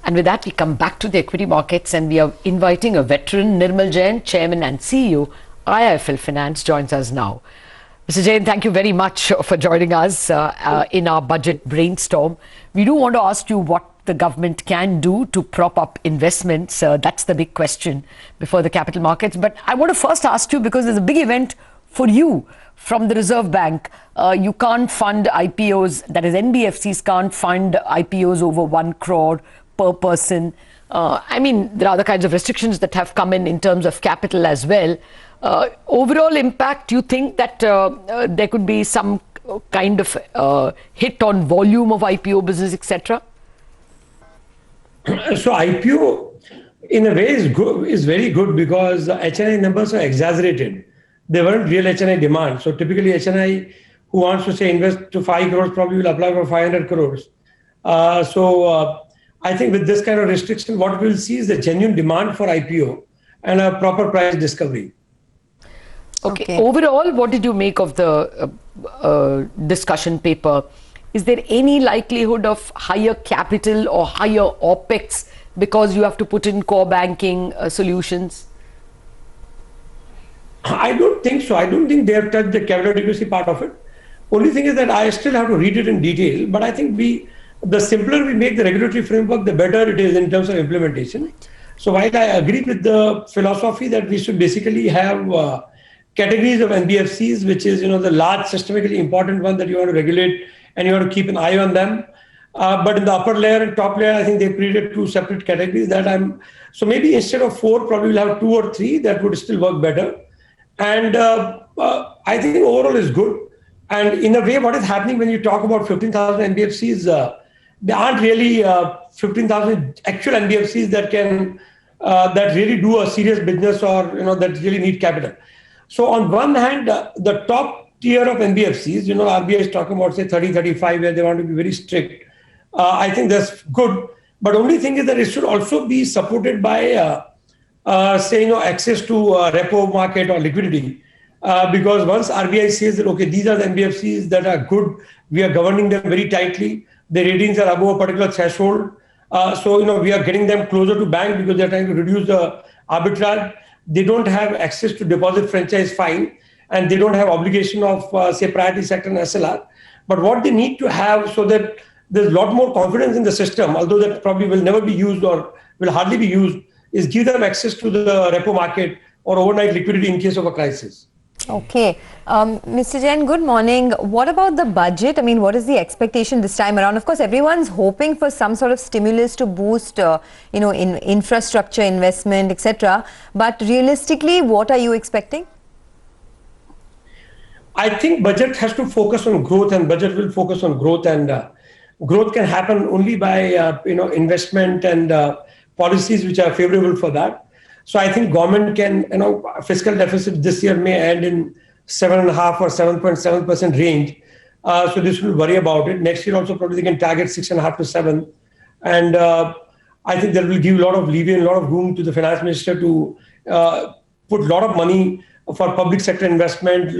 And with that, we come back to the equity markets and we are inviting a veteran, Nirmal Jain, Chairman and CEO, IIFL Finance, joins us now. Mr. Jain, thank you very much for joining us in our budget brainstorm. We do want to ask you what the government can do to prop up investments. That's the big question before the capital markets. But I want to first ask you, because there's a big event for you from the Reserve Bank. You can't fund IPOs, that is NBFCs can't fund IPOs over 1 crore per person. I mean, there are other kinds of restrictions that have come in terms of capital as well. Overall impact, do you think that there could be some kind of hit on volume of IPO business, etc.? So IPO, in a way, is very good because the HNI numbers are exaggerated. They weren't real HNI demand. So typically HNI who wants to say invest to 5 crores probably will apply for 500 crores. I think with this kind of restriction, what we'll see is the genuine demand for IPO and a proper price discovery. Okay. Overall, what did you make of the discussion paper? Is there any likelihood of higher capital or higher OPEX because you have to put in core banking solutions? I don't think so. I don't think they have touched the capital adequacy part of it. Only thing is that I still have to read it in detail, but I think the simpler we make the regulatory framework, the better it is in terms of implementation. So while I agree with the philosophy that we should basically have categories of NBFCs, which is the large systemically important one that you want to regulate and you want to keep an eye on them. But in the upper layer and top layer, I think they created 2 separate categories so maybe instead of 4, probably we'll have 2 or 3 that would still work better. And I think overall is good. And in a way, what is happening when you talk about 15,000 NBFCs, there aren't really 15,000 actual NBFCs that can that really do a serious business or that really need capital. So on one hand, the top tier of NBFCs, RBI is talking about say 30, 35, where they want to be very strict. I think that's good. But only thing is that it should also be supported by access to repo market or liquidity. Because once RBI says that, okay, these are the NBFCs that are good, we are governing them very tightly, the ratings are above a particular threshold. We are getting them closer to bank because they're trying to reduce the arbitrage. They don't have access to deposit franchise fine, and they don't have obligation of, say, priority sector and SLR. But what they need to have so that there's a lot more confidence in the system, although that probably will never be used or will hardly be used, is give them access to the repo market or overnight liquidity in case of a crisis. Okay. Mr. Jain, good morning. What about the budget? I mean, what is the expectation this time around? Of course, everyone's hoping for some sort of stimulus to boost, in infrastructure investment, etc. But realistically, what are you expecting? I think budget has to focus on growth, and budget will focus on growth, and growth can happen only by investment and policies which are favorable for that. So I think government can, fiscal deficit this year may end in 7.5 or 7.7% range. So this will worry about it. Next year also probably they can target 6.5 to 7. And I think that will give a lot of leeway and a lot of room to the finance minister to put a lot of money for public sector investment.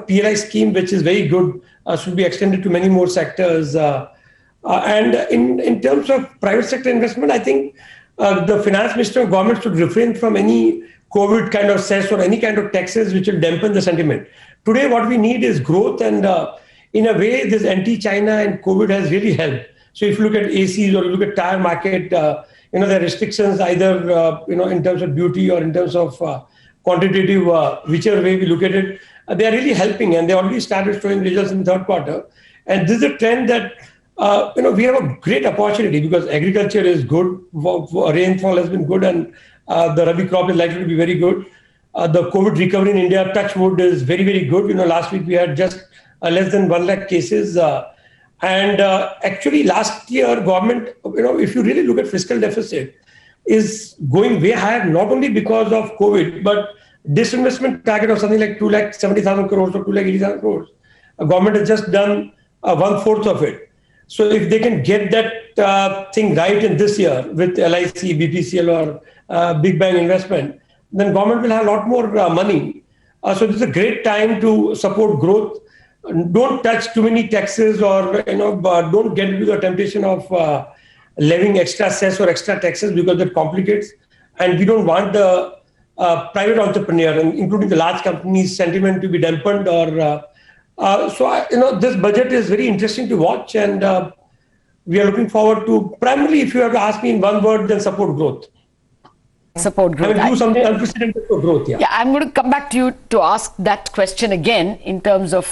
PLI scheme, which is very good, should be extended to many more sectors. And in terms of private sector investment, I think the finance minister of government should refrain from any COVID kind of cess or any kind of taxes which will dampen the sentiment. Today, what we need is growth, and in a way, this anti-China and COVID has really helped. So if you look at ACs or you look at tire market, the restrictions either in terms of duty or in terms of quantitative, whichever way we look at it, they are really helping, and they already started showing results in the third quarter. And this is a trend that we have a great opportunity because agriculture is good, rainfall has been good, and the Rabi crop is likely to be very good. The COVID recovery in India, touch wood, is very, very good. Last week we had just less than 1 lakh cases. Actually last year, government, if you really look at fiscal deficit, is going way higher, not only because of COVID, but disinvestment target of something like 2,70,000 crores or 2,80,000 crores. Government has just done 1/4 of it. So if they can get that thing right in this year with LIC, BPCL or Big Bang investment, then government will have a lot more money. So this is a great time to support growth. Don't touch too many taxes or don't get into the temptation of levying extra cess or extra taxes because that complicates. And we don't want the private entrepreneur, and including the large companies, sentiment to be dampened. This budget is very interesting to watch, and we are looking forward to, primarily, if you have to ask me in one word, then support growth. Support growth. I will do something unprecedented for growth. Yeah, I'm going to come back to you to ask that question again in terms of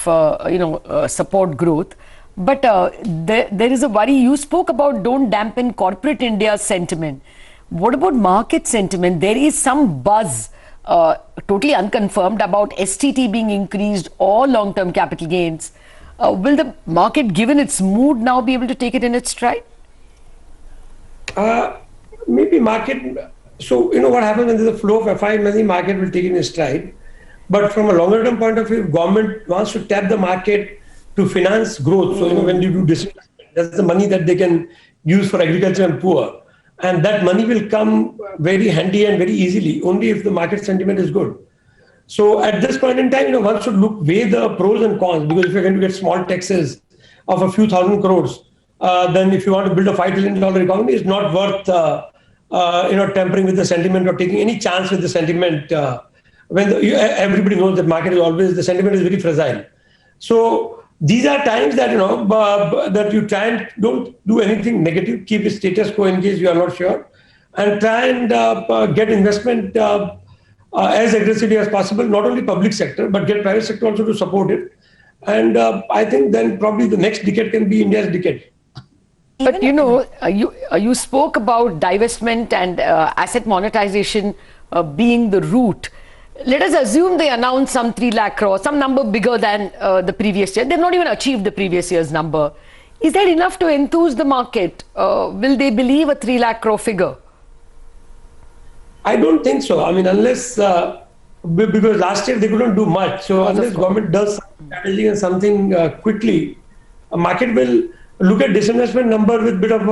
support growth. But there is a worry. You spoke about don't dampen corporate India's sentiment. What about market sentiment? There is some buzz, totally unconfirmed, about STT being increased or long-term capital gains. Will the market, given its mood, now be able to take it in its stride? Maybe market. So, what happens when there's a flow of FI money, market will take it in stride. But from a longer term point of view, government wants to tap the market to finance growth. So, when you do disinvestment, that's the money that they can use for agriculture and poor. And that money will come very handy and very easily, only if the market sentiment is good. So at this point in time, one should weigh the pros and cons, because if you're going to get small taxes of a few thousand crores, then if you want to build a $5 trillion economy, it's not worth tampering with the sentiment or taking any chance with the sentiment. Everybody knows that market is always, the sentiment is very fragile. So these are times that that you try and don't do anything negative, keep the status quo in case you are not sure, and try and get investment as aggressively as possible, not only public sector, but get private sector also to support it. And I think then probably the next decade can be India's decade. But you spoke about divestment and asset monetization being the route. Let us assume they announce some 3 lakh crore, some number bigger than the previous year. They've not even achieved the previous year's number. Is that enough to enthuse the market? Will they believe a 3 lakh crore figure? I don't think so. I mean, unless, because last year they couldn't do much. So unless government does something strategic and something quickly, a market will look at disinvestment number with bit of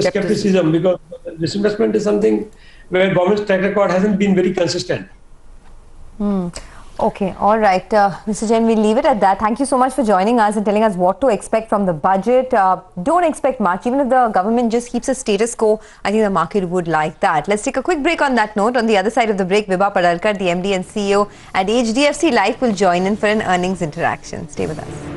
skepticism, because disinvestment is something where government's track record hasn't been very consistent. Okay, all right. Mr. Jain, we'll leave it at that. Thank you so much for joining us and telling us what to expect from the budget. Don't expect much. Even if the government just keeps a status quo, I think the market would like that. Let's take a quick break on that note. On the other side of the break, Vibha Padalkar, the MD and CEO at HDFC Life, will join in for an earnings interaction. Stay with us.